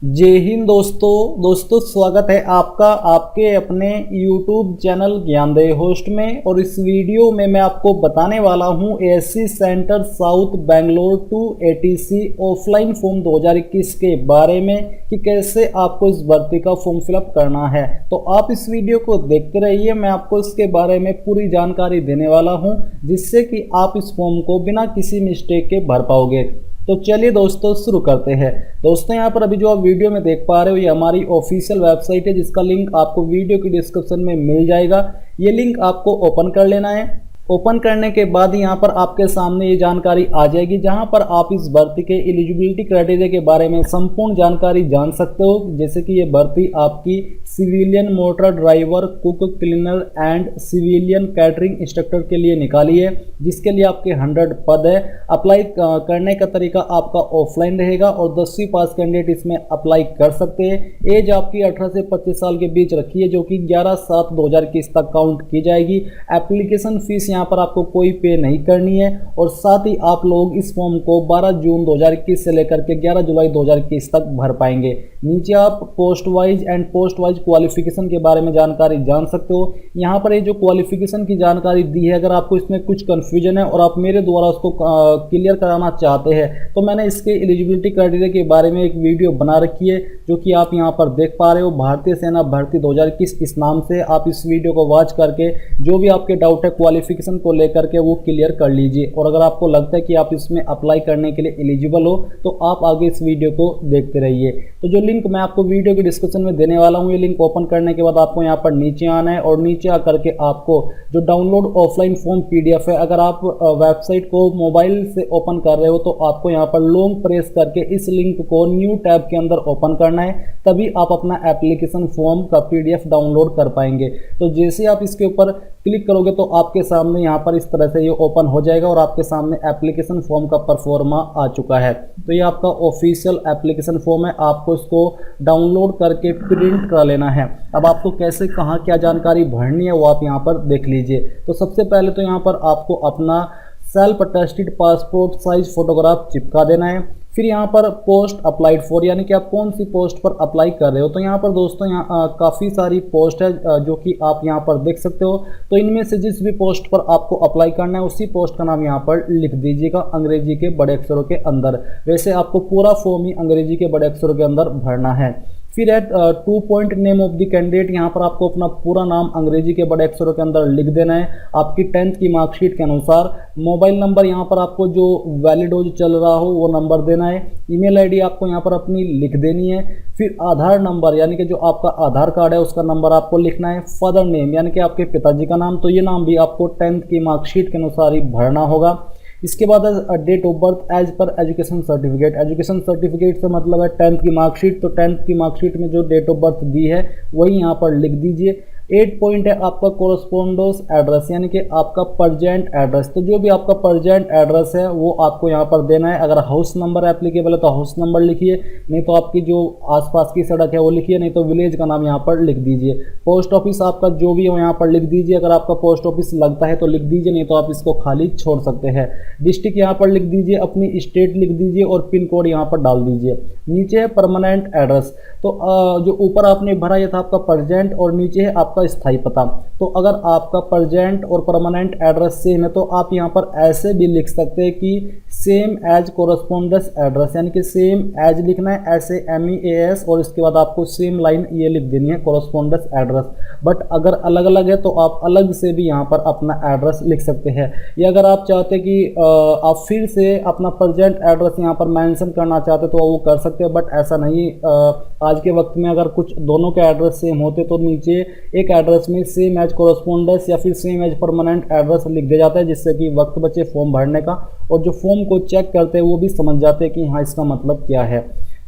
जय हिंद दोस्तों स्वागत है आपका आपके अपने YouTube चैनल ज्ञानदेव होस्ट में। और इस वीडियो में मैं आपको बताने वाला हूं SC centre south Bangalore to ATC offline form 2021 के बारे में कि कैसे आपको इस भर्ती का फॉर्म फिलअप करना है। तो आप इस वीडियो को देखते रहिए, मैं आपको इसके बारे में पूरी जानकारी देने वाला हूं जिससे कि आप इस फॉर्म को बिना किसी मिस्टेक के भर पाओगे। तो चलिए दोस्तों शुरू करते हैं। दोस्तों यहाँ पर अभी जो आप वीडियो में देख पा रहे हो ये हमारी ऑफिशियल वेबसाइट है जिसका लिंक आपको वीडियो की डिस्क्रिप्शन में मिल जाएगा। ये लिंक आपको ओपन कर लेना है। ओपन करने के बाद यहाँ पर आपके सामने ये जानकारी आ जाएगी जहाँ पर आप इस भर्ती के एलिजिबिलिटी क्राइटेरिया के बारे में संपूर्ण जानकारी जान सकते हो। जैसे कि ये भर्ती आपकी civilian motor driver, cook, cleaner and civilian catering instructor के लिए निकाली है, जिसके लिए आपके 100 पद है। अप्लाई करने का तरीका आपका ऑफलाइन रहेगा और 10वीं पास कैंडिडेट इसमें अप्लाई कर सकते हैं। एज आपकी 18 से 25 साल के बीच रखी है जो कि 11/7/2021 तक काउंट की जाएगी। एप्लीकेशन फीस यहाँ पर आपको कोई पे नहीं करनी है और साथ ही आप लोग इस फॉर्म को 12 जून 2021 से लेकर के 11 जुलाई 2021 तक भर पाएंगे। नीचे आप post wise and post wise qualification के बारे में जानकारी जान सकते हो। यहाँ पर ये जो क्वालिफिकेशन की जानकारी दी है, अगर आपको इसमें कुछ कंफ्यूजन है और आप मेरे द्वारा उसको क्लियर कराना चाहते हैं तो मैंने इसके एलिजिबिलिटी क्राइटेरिया के बारे में एक वीडियो बना रखी है जो कि आप यहाँ पर देख पा रहे हो। भारतीय सेना भर्ती 2021 इस नाम से आप इस वीडियो को वॉच करके जो भी आपके डाउट है क्वालिफिकेशन को लेकर के वो क्लियर कर लीजिए। और अगर आपको लगता है कि आप इसमें अप्लाई करने के लिए एलिजिबल हो तो आप आगे इस वीडियो को देखते रहिए। तो जो लिंक मैं आपको वीडियो के डिस्क्रिप्शन में देने वाला हूँ, ये लिंक ओपन करने के बाद आपको यहाँ पर नीचे आना है और नीचे आकर के आपको जो डाउनलोड ऑफलाइन फॉर्म पीडीएफ है, अगर आप वेबसाइट को मोबाइल से ओपन कर रहे हो तो आपको यहाँ पर लॉन्ग प्रेस करके इस लिंक को न्यू टैब के अंदर ओपन करना है, तभी आप अपना एप्लीकेशन फॉर्म का पीडीएफ डाउनलोड कर पाएंगे। तो जैसे आप इसके ऊपर क्लिक करोगे तो आपके सामने यहाँ पर इस तरह से ये ओपन हो जाएगा और आपके सामने एप्लीकेशन फॉर्म का परफॉर्मा आ चुका है। तो ये आपका ऑफिशियल एप्लीकेशन फॉर्म है, आपको इसको डाउनलोड करके प्रिंट करा लेना है। अब आपको कैसे कहाँ क्या जानकारी भरनी है वो आप यहाँ पर देख लीजिए। तो सबसे पहले तो यहाँ पर आपको अपना self attested passport size photograph चिपका देना है। फिर यहाँ पर पोस्ट अप्लाइड फॉर, यानी कि आप कौन सी पोस्ट पर अप्लाई कर रहे हो। तो यहाँ पर दोस्तों यहाँ काफ़ी सारी पोस्ट है जो कि आप यहाँ पर देख सकते हो। तो इनमें से जिस भी पोस्ट पर आपको अप्लाई करना है उसी पोस्ट का नाम यहाँ पर लिख दीजिएगा अंग्रेजी के बड़े अक्षरों के अंदर। वैसे आपको पूरा फॉर्म ही अंग्रेजी के बड़े अक्षरों के अंदर भरना है। फिर at 2 point name of the candidate, यहाँ पर आपको अपना पूरा नाम अंग्रेजी के बड़े अक्षरों के अंदर लिख देना है आपकी 10th की मार्कशीट के अनुसार। मोबाइल नंबर यहाँ पर आपको जो वैलिड हो, जो चल रहा हो वो नंबर देना है। ईमेल आईडी आपको यहाँ पर अपनी लिख देनी है। फिर आधार नंबर, यानी कि जो आपका आधार कार्ड है उसका नंबर आपको लिखना है। फादर नेम, यानी कि आपके पिताजी का नाम, तो ये नाम भी आपको 10th की मार्कशीट के अनुसार ही भरना होगा। इसके बाद date of birth as per education certificate. Education certificate से मतलब है 10th की मार्कशीट, तो 10th की मार्कशीट में जो डेट ऑफ बर्थ दी है वही यहाँ पर लिख दीजिए। 8 पॉइंट है आपका कोरस्पोंडेंस एड्रेस, यानी कि आपका प्रजेंट एड्रेस। तो जो भी आपका प्रजेंट एड्रेस है वो आपको यहाँ पर देना है। अगर हाउस नंबर एप्लीकेबल है तो हाउस नंबर लिखिए, नहीं तो आपकी जो आसपास की सड़क है वो लिखिए, नहीं तो विलेज का नाम यहाँ पर लिख दीजिए। पोस्ट ऑफिस आपका जो भी हो यहाँ पर लिख दीजिए, अगर आपका पोस्ट ऑफिस लगता है तो लिख दीजिए, नहीं तो आप इसको खाली छोड़ सकते हैं। डिस्ट्रिक्ट यहाँ पर लिख दीजिए, अपनी स्टेट लिख दीजिए और पिन कोड यहाँ पर डाल दीजिए। नीचे है परमानेंट एड्रेस, तो जो ऊपर आपने भरा ये था आपका प्रजेंट और नीचे है आपका स्थायी पता। तो अगर आपका प्रजेंट और परमानेंट एड्रेस सेम है तो आप यहाँ पर ऐसे भी लिख सकते हैं कि सेम एज कोरस्पोंडेंस एड्रेस, यानी कि सेम एज लिखना है SAMEAS और इसके बाद आपको सेम लाइन ये लिख देनी है कोरस्पोंडेंस एड्रेस। बट अगर अलग अलग है तो आप अलग से भी यहाँ पर अपना एड्रेस लिख सकते हैं। या अगर आप चाहते कि आप फिर से अपना प्रेजेंट एड्रेस यहाँ पर मेंशन करना चाहते तो वो कर सकते हैं, बट ऐसा नहीं। आज के वक्त में अगर कुछ दोनों के एड्रेस सेम होते तो नीचे एक एड्रेस में सेम एज कोरस्पोंडेंस या फिर सेम एज परमानेंट एड्रेस लिख दिया जाता है, जिससे कि वक्त बचे फॉर्म भरने का और जो फॉर्म को चेक करते हैं वो भी समझ जाते हैं कि हाँ इसका मतलब क्या है।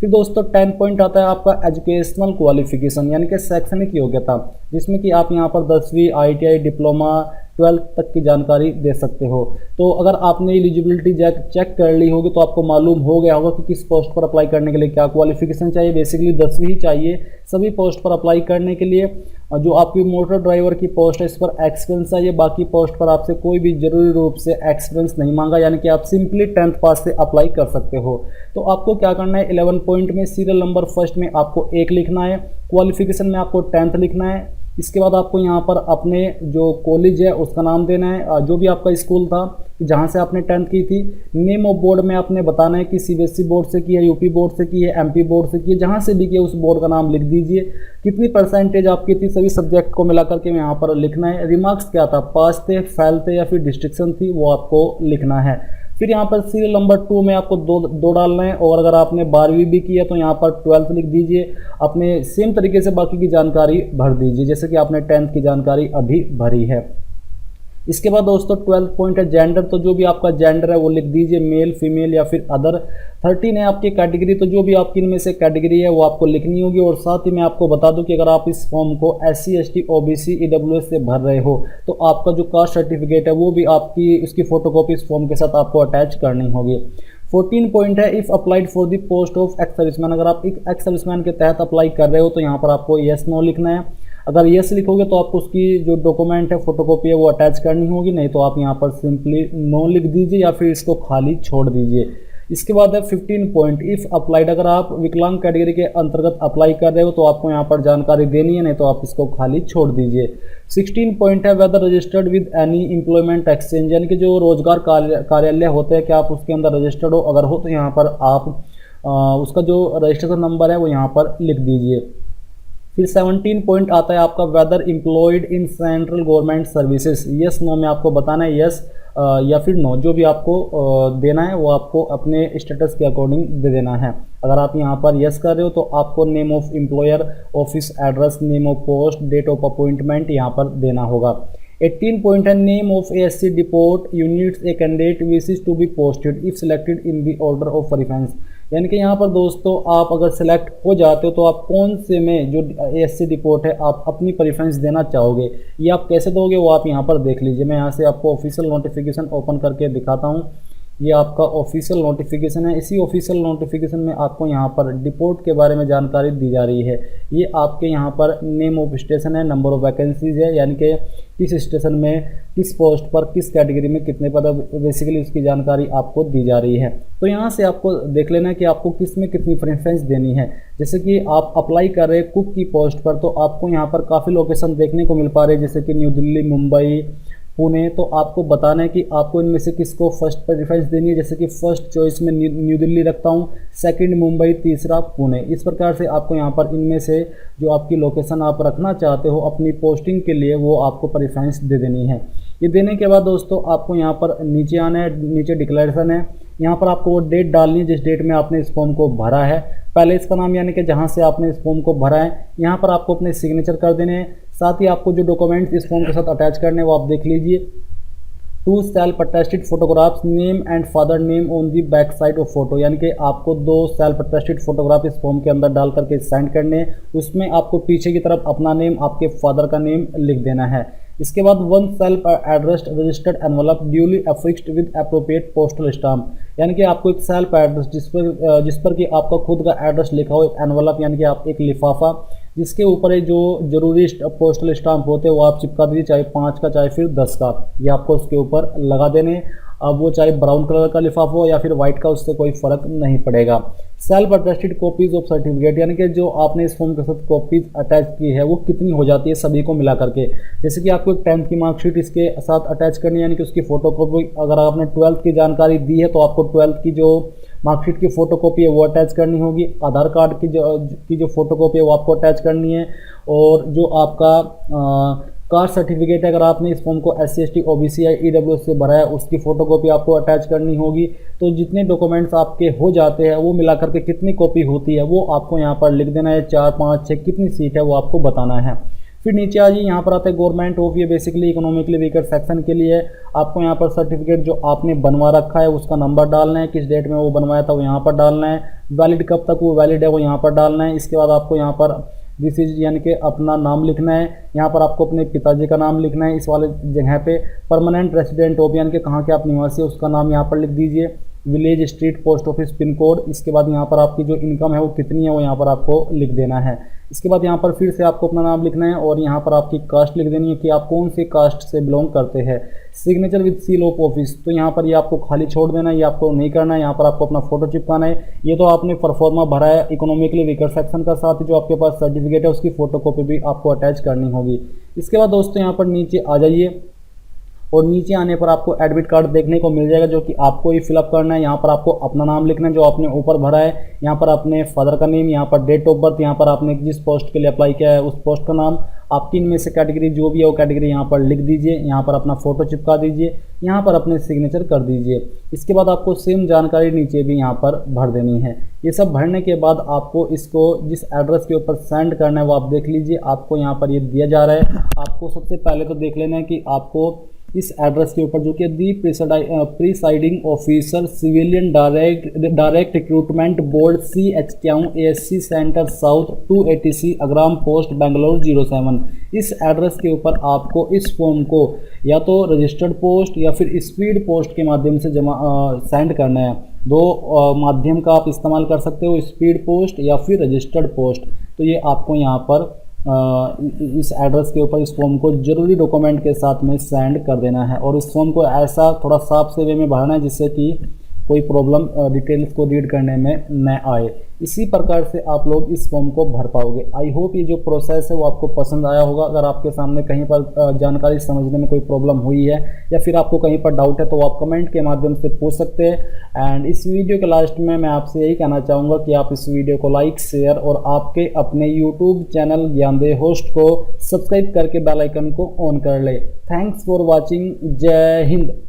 फिर दोस्तों 10 पॉइंट आता है आपका एजुकेशनल क्वालिफिकेशन, यानी कि शैक्षणिक योग्यता, जिसमें कि आप यहाँ पर 10वीं ITI डिप्लोमा 12th तक की जानकारी दे सकते हो। तो अगर आपने एलिजिबिलिटी चेक कर ली होगी तो आपको मालूम हो गया होगा कि किस पोस्ट पर अप्लाई करने के लिए क्या क्वालिफिकेशन चाहिए। बेसिकली 10वीं ही चाहिए सभी पोस्ट पर अप्लाई करने के लिए। जो आपकी मोटर ड्राइवर की पोस्ट है इस पर एक्सपीरियंस चाहिए, बाकी पोस्ट पर आपसे कोई भी जरूरी रूप से एक्सपीरियंस नहीं मांगा, यानी कि आप सिंपली 10th पास से अप्लाई कर सकते हो। तो आपको क्या करना है, 11 पॉइंट में सीरियल नंबर फर्स्ट में आपको 1 लिखना है, क्वालिफिकेशन में आपको 10th लिखना है। इसके बाद आपको यहाँ पर अपने जो कॉलेज है उसका नाम देना है, जो भी आपका स्कूल था जहाँ से आपने 10th की थी। नेम ऑफ बोर्ड में आपने बताना है कि सीबीएसई बोर्ड से की है, यूपी बोर्ड से की है, एमपी बोर्ड से की है, जहाँ से भी किया उस बोर्ड का नाम लिख दीजिए। कितनी परसेंटेज आपकी थी सभी सब्जेक्ट को मिला करके यहाँ पर लिखना है। रिमार्क्स क्या था, पास थे, फेल थे या फिर डिस्ट्रिक्शन थी, वो आपको लिखना है। फिर यहाँ पर सीरियल नंबर 2 में आपको दो डालना है, और अगर आपने 12वीं भी की है तो यहाँ पर 12th लिख दीजिए। अपने सेम तरीके से बाकी की जानकारी भर दीजिए जैसे कि आपने 10th की जानकारी अभी भरी है। इसके बाद दोस्तों 12th पॉइंट है जेंडर, तो जो भी आपका जेंडर है वो लिख दीजिए, मेल फीमेल या फिर अदर। 13 है आपकी कैटेगरी, तो जो भी आपकी इनमें से कैटेगरी है वो आपको लिखनी होगी। और साथ ही मैं आपको बता दूं कि अगर आप इस फॉर्म को SC ST OBC EWS से भर रहे हो तो आपका जो कास्ट सर्टिफिकेट है वो भी आपकी उसकी फोटोकॉपी इस फॉर्म के साथ आपको अटैच करनी होगी। 14 पॉइंट है if applied for the post of ex serviceman, अगर आप एक एक्स सर्विसमैन के तहत अप्लाई कर रहे हो तो यहाँ पर आपको येस नो लिखना है। अगर येस लिखोगे तो आपको उसकी जो डॉक्यूमेंट है फोटोकॉपी है वो अटैच करनी होगी, नहीं तो आप यहाँ पर सिंपली नो लिख दीजिए या फिर इसको खाली छोड़ दीजिए। इसके बाद है 15 पॉइंट इफ़ अप्लाइड, अगर आप विकलांग कैटेगरी के अंतर्गत अप्लाई कर रहे हो तो आपको यहाँ पर जानकारी देनी है, नहीं तो आप इसको खाली छोड़ दीजिए। 16 पॉइंट है whether registered with any employment exchange, यानी कि जो रोजगार कार्यालय होते हैं क्या आप उसके अंदर रजिस्टर्ड हो, अगर हो तो यहाँ पर आप उसका जो रजिस्ट्रेशन नंबर है वो यहाँ पर लिख दीजिए। फिर 17 पॉइंट आता है आपका whether employed in central government services, yes no में आपको बताना है यस या फिर नो, जो भी आपको देना है वो आपको अपने स्टेटस के अकॉर्डिंग दे देना है। अगर आप यहाँ पर यस कर रहे हो तो आपको name of employer, office address, name of post, date of appointment यहाँ पर देना होगा। 18 पॉइंट है name of ASC depot units a candidate wishes to be posted if selected in the order of preference, यानी कि यहाँ पर दोस्तों आप अगर सिलेक्ट हो जाते हो तो आप कौन से में जो ASC डिपोर्ट है आप अपनी प्रेफरेंस देना चाहोगे, ये आप कैसे दोगे वो आप यहाँ पर देख लीजिए। मैं यहाँ से आपको ऑफिशियल नोटिफिकेशन ओपन करके दिखाता हूँ। ये आपका ऑफिशियल नोटिफिकेशन है। इसी ऑफिशियल नोटिफिकेशन में आपको यहाँ पर डिपोर्ट के बारे में जानकारी दी जा रही है। ये आपके यहाँ पर नेम ऑफ स्टेशन है, नंबर ऑफ वैकेंसीज है, यानी कि किस स्टेशन में किस पोस्ट पर किस कैटेगरी में कितने पद, बेसिकली उसकी जानकारी आपको दी जा रही है। तो यहाँ से आपको देख लेना है कि आपको किस में कितनी प्रेफरेंस देनी है। जैसे कि आप अप्लाई कर रहे हैं कुक की पोस्ट पर तो आपको यहाँ पर काफ़ी लोकेशन देखने को मिल पा रहे हैं, जैसे कि न्यू दिल्ली, मुंबई, पुणे। तो आपको बताना है कि आपको इनमें से किसको फर्स्ट प्रेफरेंस देनी है। जैसे कि फर्स्ट चॉइस में न्यू दिल्ली रखता हूँ, सेकंड मुंबई, तीसरा पुणे। इस प्रकार से आपको यहाँ पर इनमें से जो आपकी लोकेशन आप रखना चाहते हो अपनी पोस्टिंग के लिए वो आपको प्रेफरेंस दे देनी है। ये देने के बाद दोस्तों आपको यहाँ पर नीचे आना है, नीचे डिक्लेरेशन है, यहाँ पर आपको वो डेट डालनी है जिस डेट में आपने इस फॉर्म को भरा है। पहले इसका नाम यानी कि जहाँ से आपने इस फॉर्म को भरा है यहाँ पर आपको अपने सिग्नेचर कर देने हैं। साथ ही आपको जो डॉक्यूमेंट्स इस फॉर्म के साथ अटैच करने हैं वो आप देख लीजिए। 2 self attested photographs, name and father name on the back side of photo, यानी कि आपको 2 सेल्फ अटेस्टेड फोटोग्राफ इस फॉर्म के अंदर डाल करके सेंड करने हैं। उसमें आपको पीछे की तरफ अपना नेम, आपके फादर का नेम लिख देना है। इसके बाद 1 self addressed registered envelope duly affixed with appropriate postal stamp, यानी कि आपको एक सेल्फ एड्रेस जिस पर कि आपका खुद का एड्रेस लिखा हो, एक एनवलप यानी कि आप एक लिफाफा जिसके ऊपर जो जरूरी पोस्टल स्टाम्प होते हैं वो आप चिपका दीजिए, चाहे 5 का चाहे फिर 10 का, ये आपको उसके ऊपर लगा देने। अब वो चाहे ब्राउन कलर का लिफाफा हो या फिर व्हाइट का, उससे कोई फर्क नहीं पड़ेगा। Self attested copies of certificate, यानी कि जो आपने इस फॉर्म के साथ कॉपीज अटैच की है वो कितनी हो जाती है सभी को मिला करके। जैसे कि आपको एक 10th की मार्कशीट इसके साथ अटैच करनी है, यानी कि उसकी फोटोकॉपी। अगर आपने 12th की जानकारी दी है तो आपको 12th की जो मार्कशीट की फोटोकॉपी है वो अटैच करनी होगी। आधार कार्ड की जो फोटोकॉपी है वो आपको अटैच करनी है। और जो आपका कास्ट सर्टिफिकेट है, अगर आपने इस फॉर्म को SC ST OBC या EWS से भरा है उसकी फोटोकॉपी आपको अटैच करनी होगी। तो जितने डॉक्यूमेंट्स आपके हो जाते हैं वो मिला करके कितनी कॉपी होती है वो आपको यहाँ पर लिख देना है। 4, 5, 6 कितनी सीट है वो आपको बताना है। फिर नीचे आ जाइए, यहाँ पर आता है गवर्नमेंट ऑफ, ये बेसिकली इकोनॉमिकली वीकर सेक्शन के लिए। आपको यहाँ पर सर्टिफिकेट जो आपने बनवा रखा है उसका नंबर डालना है, किस डेट में वो बनवाया था वो यहाँ पर डालना है, वैलिड कब तक वो वैलिड है वो यहाँ पर डालना है। इसके बाद आपको यहाँ पर दिस इज यानी कि अपना नाम लिखना है। यहाँ पर आपको अपने पिताजी का नाम लिखना है इस वाले जगह पे। परमानेंट रेसिडेंट ऑफ यानी कि कहाँ के आप निवासी है उसका नाम यहाँ पर लिख दीजिए। Village, street, post office, pin code. इसके बाद यहाँ पर आपकी जो इनकम है वो कितनी है वो यहाँ पर आपको लिख देना है। इसके बाद यहाँ पर फिर से आपको अपना नाम लिखना है और यहाँ पर आपकी कास्ट लिख देनी है कि आप कौन सी कास्ट से बिलोंग करते हैं। Signature with seal of office, तो यहाँ पर ये आपको खाली छोड़ देना है, ये आपको नहीं करना है। यहाँ पर आपको अपना फोटो चिपकाना है। ये तो आपने परफॉर्मा भरा है इकोनॉमिकली वीकर सेक्शन का, साथ ही जो आपके पास सर्टिफिकेट है उसकी फोटोकॉपी भी आपको अटैच करनी होगी। इसके बाद दोस्तों यहाँ पर नीचे आ जाइए और नीचे आने पर आपको एडमिट कार्ड देखने को मिल जाएगा जो कि आपको ही फिलअप करना है। यहाँ पर आपको अपना नाम लिखना है जो आपने ऊपर भरा है, यहाँ पर अपने फादर का नेम, यहाँ पर डेट ऑफ बर्थ, यहाँ पर आपने जिस पोस्ट के लिए अप्लाई किया है उस पोस्ट का नाम, आपकी इनमें से कैटेगरी जो भी है वो कैटेगरी यहाँ पर लिख दीजिए। यहाँ पर अपना फोटो चिपका दीजिए, यहाँ पर अपने सिग्नेचर कर दीजिए। इसके बाद आपको सेम जानकारी नीचे भी यहाँ पर भर देनी है। ये सब भरने के बाद आपको इसको जिस एड्रेस के ऊपर सेंड करना है वो आप देख लीजिए, आपको यहाँ पर ये दिया जा रहा है। आपको सबसे पहले तो देख लेना है कि आपको इस एड्रेस के ऊपर जो कि the presiding officer civilian direct recruitment board CH ASC centre south 280C Agram post Bangalore 07, इस एड्रेस के ऊपर आपको इस फॉर्म को या तो रजिस्टर्ड पोस्ट या फिर स्पीड पोस्ट के माध्यम से सेंड करना है। दो माध्यम का आप इस्तेमाल कर सकते हो, स्पीड पोस्ट या फिर रजिस्टर्ड पोस्ट। तो ये आपको यहाँ पर इस एड्रेस के ऊपर इस फॉर्म को जरूरी डॉक्यूमेंट के साथ में सेंड कर देना है और इस फॉर्म को ऐसा थोड़ा साफ से वे में भरना है जिससे कि कोई प्रॉब्लम डिटेल्स को रीड करने में न आए। इसी प्रकार से आप लोग इस फॉर्म को भर पाओगे। आई होप ये जो प्रोसेस है वो आपको पसंद आया होगा। अगर आपके सामने कहीं पर जानकारी समझने में कोई प्रॉब्लम हुई है या फिर आपको कहीं पर डाउट है तो आप कमेंट के माध्यम से पूछ सकते हैं। एंड इस वीडियो के लास्ट में मैं आपसे यही कहना चाहूँगा कि आप इस वीडियो को लाइक, शेयर और आपके अपने यूट्यूब चैनल ज्ञानदेह होस्ट को सब्सक्राइब करके बेल आइकन को ऑन कर ले। Thanks for watching. जय हिंद।